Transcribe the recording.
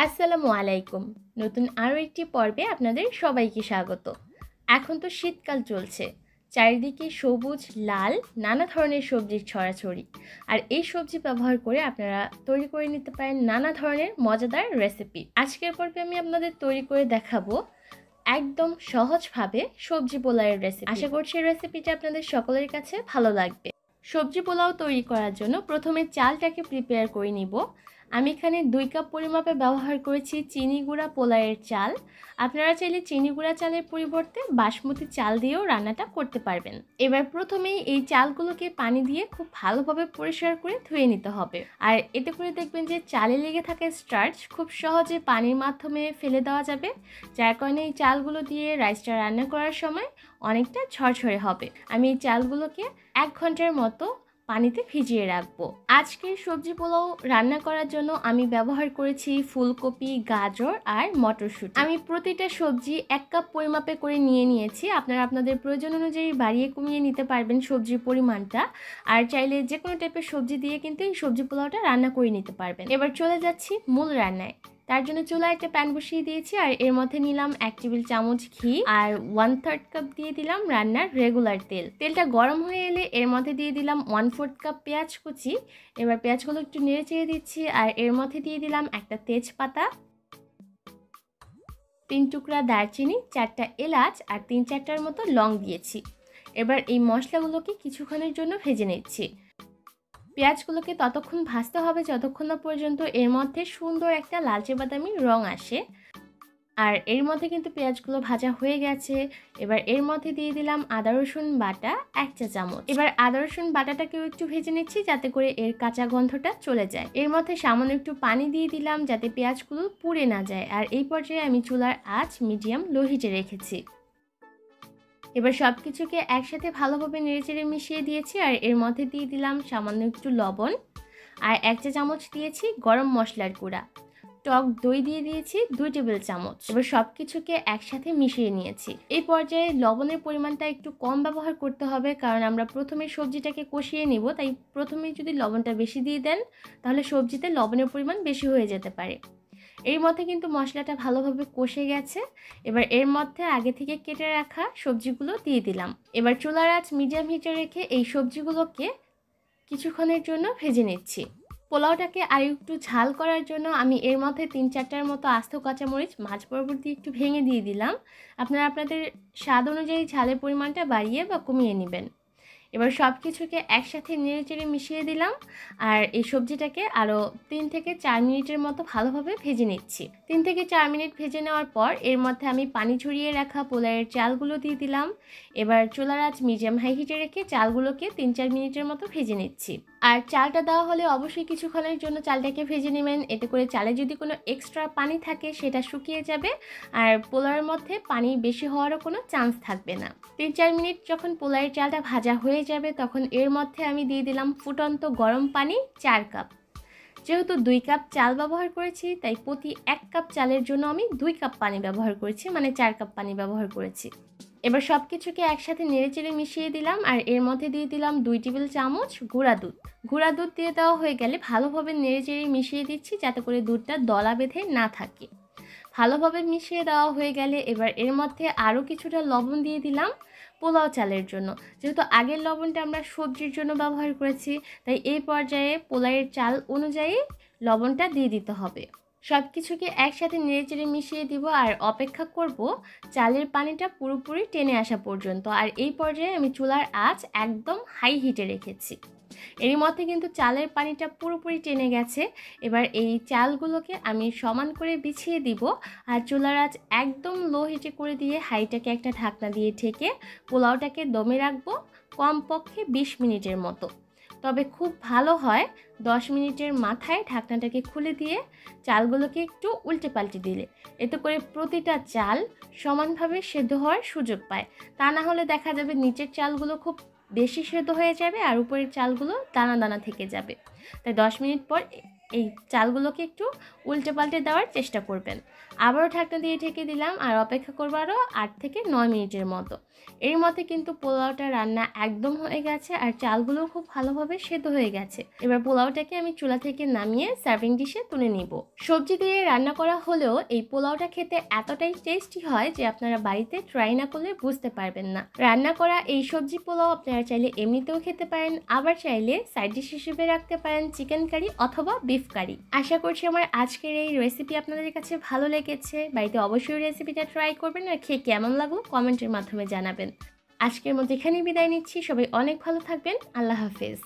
আসসালামু আলাইকুম। নতুন আরও একটি পর্বে আপনাদের সবাইকে স্বাগত। এখন তো শীতকাল চলছে, চারিদিকে সবুজ লাল নানা ধরনের সবজির ছড়াছড়ি। আর এই সবজি ব্যবহার করে আপনারা তৈরি করে নিতে পারেন নানা ধরনের মজাদার রেসিপি। আজকের পর্বে আমি আপনাদের তৈরি করে দেখাবো একদম সহজভাবে সবজি পোলাওয়ের রেসিপি। আশা করছি রেসিপিটা আপনাদের সকলের কাছে ভালো লাগবে। সবজি পোলাও তৈরি করার জন্য প্রথমে চালটাকে প্রিপেয়ার করে নিব। আমি এখানে 2 কাপ পরিমাপে ব্যবহার করেছি চিনি গুঁড়া পোলাওয়ের চাল। আপনারা চাইলে চিনি গুঁড়া চালের পরিবর্তে বাসমতি চাল দিয়েও রান্নাটা করতে পারবেন। এবার প্রথমেই এই চালগুলোকে পানি দিয়ে খুব ভালোভাবে পরিষ্কার করে ধুয়ে নিতে হবে। আর এতে করে দেখবেন যে চালে লেগে থাকা স্টার্চ খুব সহজে পানির মাধ্যমে ফেলে দেওয়া যাবে, যার কারণে এই চালগুলো দিয়ে রাইসটা রান্না করার সময় অনেকটা ঝরঝরে হবে। আমি এই চালগুলোকে 1 ঘন্টার মতো পানিতে ভিজিয়ে রাখবো। আজকের সবজি পোলাও রান্না করার জন্য আমি ব্যবহার করেছি ফুলকপি, গাজর আর মটরশুঁটি। আমি প্রতিটা সবজি 1 কাপ পরিমাপে করে নিয়েছি। আপনারা আপনাদের প্রয়োজন অনুযায়ী বাড়িয়ে কমিয়ে নিতে পারবেন সবজির পরিমাণটা। আর চাইলে যে কোনো টাইপের সবজি দিয়ে কিন্তু এই সবজি পোলাওটা রান্না করে নিতে পারবেন। এবার চলে যাচ্ছি মূল রান্নায়। তার জন্য চুলায় একটা প্যান বসিয়ে দিয়েছি আর এর মধ্যে নিলাম 1 টেবিল চামচ ঘি আর 1/3 কাপ দিয়ে দিলাম রান্নার রেগুলার তেল। তেলটা গরম হয়ে এলে এর মধ্যে দিয়ে দিলাম 1/4 কাপ পেঁয়াজ কুচি। এবার পেঁয়াজগুলো একটু নেড়ে চেড়ে দিচ্ছি আর এর মধ্যে দিয়ে দিলাম একটা তেজপাতা, 3 টুকরা দারচিনি, 4টা এলাচ আর 3-4টার মতো লং দিয়েছি। এবার এই মশলাগুলোকে কিছুক্ষণের জন্য ভেজে নিচ্ছি। পেঁয়াজগুলোকে ততক্ষণ ভাজতে হবে যতক্ষণ না পর্যন্ত এর মধ্যে সুন্দর একটা লালচে বাদামি রং আসে। আর এর মধ্যে কিন্তু পেঁয়াজগুলো ভাজা হয়ে গেছে। এবার এর মধ্যে দিয়ে দিলাম আদা রসুন বাটা 1 চা চামচ। এবার আদা রসুন বাটাটাকেও একটু ভেজে নিচ্ছি যাতে করে এর কাঁচা গন্ধটা চলে যায়। এর মধ্যে সামান্য একটু পানি দিয়ে দিলাম যাতে পেঁয়াজগুলো পুড়ে না যায়। আর এই পর্যায়ে আমি চুলার আঁচ মিডিয়াম লো হিটে রেখেছি। এবার সব কিছুকে একসাথে ভালোভাবে নেড়েচেড়ে মিশিয়ে দিয়েছি আর এর মধ্যে দিয়ে দিলাম সামান্য একটু লবণ আর 1 চা চামচ দিয়েছি গরম মশলার গুঁড়া। টক দই দিয়ে দিয়েছি 2 টেবিল চামচ। এবার সব কিছুকে একসাথে মিশিয়ে নিয়েছি। এই পর্যায়ে লবণের পরিমাণটা একটু কম ব্যবহার করতে হবে, কারণ আমরা প্রথমে সবজিটাকে কষিয়ে নিব। তাই প্রথমে যদি লবণটা বেশি দিয়ে দেন তাহলে সবজিতে লবণের পরিমাণ বেশি হয়ে যেতে পারে। এর মধ্যে কিন্তু মশলাটা ভালোভাবে কষে গেছে। এবার এর মধ্যে আগে থেকে কেটে রাখা সবজিগুলো দিয়ে দিলাম। এবার চুলার আঁচ মিডিয়াম হিটে রেখে এই সবজিগুলোকে কিছুক্ষণের জন্য ভেজে নিচ্ছি। পোলাওটাকে আর একটু ঝাল করার জন্য আমি এর মধ্যে 3-4টার মতো আস্ত কাঁচামরিচ মাঝ বরাবর দিয়ে একটু ভেঙে দিয়ে দিলাম। আপনারা আপনাদের স্বাদ অনুযায়ী ঝালের পরিমাণটা বাড়িয়ে বা কমিয়ে নেবেন। এবার সব কিছুকে একসাথে নেড়েচেড়ে মিশিয়ে দিলাম আর এই সবজিটাকে আরও 3 থেকে 4 মিনিটের মতো ভালোভাবে ভেজে নিচ্ছি। 3 থেকে 4 মিনিট ভেজে নেওয়ার পর এর মধ্যে আমি পানি ঝরিয়ে রাখা পোলাওয়ের চালগুলো দিয়ে দিলাম। এবার চুলার আঁচ মিডিয়াম হাই হিটে রেখে চালগুলোকে 3-4 মিনিটের মতো ভেজে নিচ্ছি। আর চালটা দেওয়া হলে অবশ্যই কিছুক্ষণের জন্য চালটাকে ভেজে নেবেন, এতে করে চালে যদি কোনো এক্সট্রা পানি থাকে সেটা শুকিয়ে যাবে আর পোলাওয়ের মধ্যে পানি বেশি হওয়ারও কোনো চান্স থাকবে না। 3-4 মিনিট যখন পোলাওয়ের চালটা ভাজা হয়ে যাবে তখন এর মধ্যে আমি দিয়ে দিলাম ফুটন্ত গরম পানি 4 কাপ। যেহেতু 2 কাপ চাল ব্যবহার করেছি তাই প্রতি 1 কাপ চালের জন্য আমি 2 কাপ পানি ব্যবহার করেছি, মানে 4 কাপ পানি ব্যবহার করেছি। এবার সব কিছুকে একসাথে নেড়েচেড়ে মিশিয়ে দিলাম আর এর মধ্যে দিয়ে দিলাম 2 টেবিল চামচ গুঁড়া দুধ। গুঁড়া দুধ দিয়ে দেওয়া হয়ে গেলে ভালোভাবে নেড়েচেড়ে মিশিয়ে দিচ্ছি যাতে করে দুধটা দলা বেঁধে না থাকে। ভালোভাবে মিশিয়ে দেওয়া হয়ে গেলে এবার এর মধ্যে আরও কিছুটা লবণ দিয়ে দিলাম পোলাও চালের জন্য। যেহেতু আগের লবণটা আমরা সবজির জন্য ব্যবহার করেছি তাই এই পর্যায়ে পোলাওয়ের চাল অনুযায়ী লবণটা দিয়ে দিতে হবে। সব কিছুকে একসাথে নেড়েচেড়ে মিশিয়ে দিব আর অপেক্ষা করব চালের পানিটা পুরোপুরি টেনে আসা পর্যন্ত। আর এই পর্যায়ে আমি চুলার আঁচ একদম হাই হিটে রেখেছি। এরই মধ্যে কিন্তু চালের পানিটা পুরোপুরি টেনে গেছে। এবার এই চালগুলোকে আমি সমান করে বিছিয়ে দিব আর চুলার আঁচ একদম লো হিটে করে দিয়ে হাইটাকে একটা ঢাকনা দিয়ে ঢেকে পোলাওটাকে দমে রাখবো কমপক্ষে 20 মিনিটের মতো। তবে খুব ভালো হয় 10 মিনিটের মাথায় ঢাকনাটাকে খুলে দিয়ে চালগুলোকে একটু উল্টে পাল্টে দিলে, এতে করে প্রতিটা চাল সমানভাবে সেদ্ধ হওয়ার সুযোগ পায়। তা না হলে দেখা যাবে নিচের চালগুলো খুব বেশি সেদ্ধ হয়ে যাবে আর উপরের চালগুলো দানা দানা থেকে যাবে। তাই 10 মিনিট পর এই চালগুলোকে একটু উল্টে পাল্টে দেওয়ার চেষ্টা করবেন। আবারও ঢাকনা দিয়ে ঢেকে দিলাম আর অপেক্ষা করবো আরও 8 থেকে 9 মিনিটের মতো। এর মধ্যে কিন্তু পোলাওটা রান্না একদম হয়ে গেছে আর চালগুলোও খুব ভালোভাবে সেদ্ধ হয়ে গেছে। এবার পোলাওটাকে আমি চুলা থেকে নামিয়ে সার্ভিং ডিশে তুলে নিব। সবজি দিয়ে রান্না করা হলেও এই পোলাওটা খেতে এতটাই টেস্টি হয় যে আপনারা বাড়িতে ট্রাই না করলে বুঝতে পারবেন না। রান্না করা এই সবজি পোলাও আপনারা চাইলে এমনিতেও খেতে পারেন, আবার চাইলে সাইড ডিশ হিসেবে রাখতে পারেন চিকেন কারি অথবা বিফ কারি। আশা করছি আমার আজকের এই রেসিপি আপনাদের কাছে ভালো লেগেছে। বাড়িতে অবশ্যই রেসিপিটা ট্রাই করবেন আর খেয়ে কেমন লাগলো কমেন্টের মাধ্যমে জানাবেন। আজকের মতো এখানেই বিদায় নিচ্ছি। সবাই অনেক ভালো থাকবেন। আল্লাহ হাফেজ।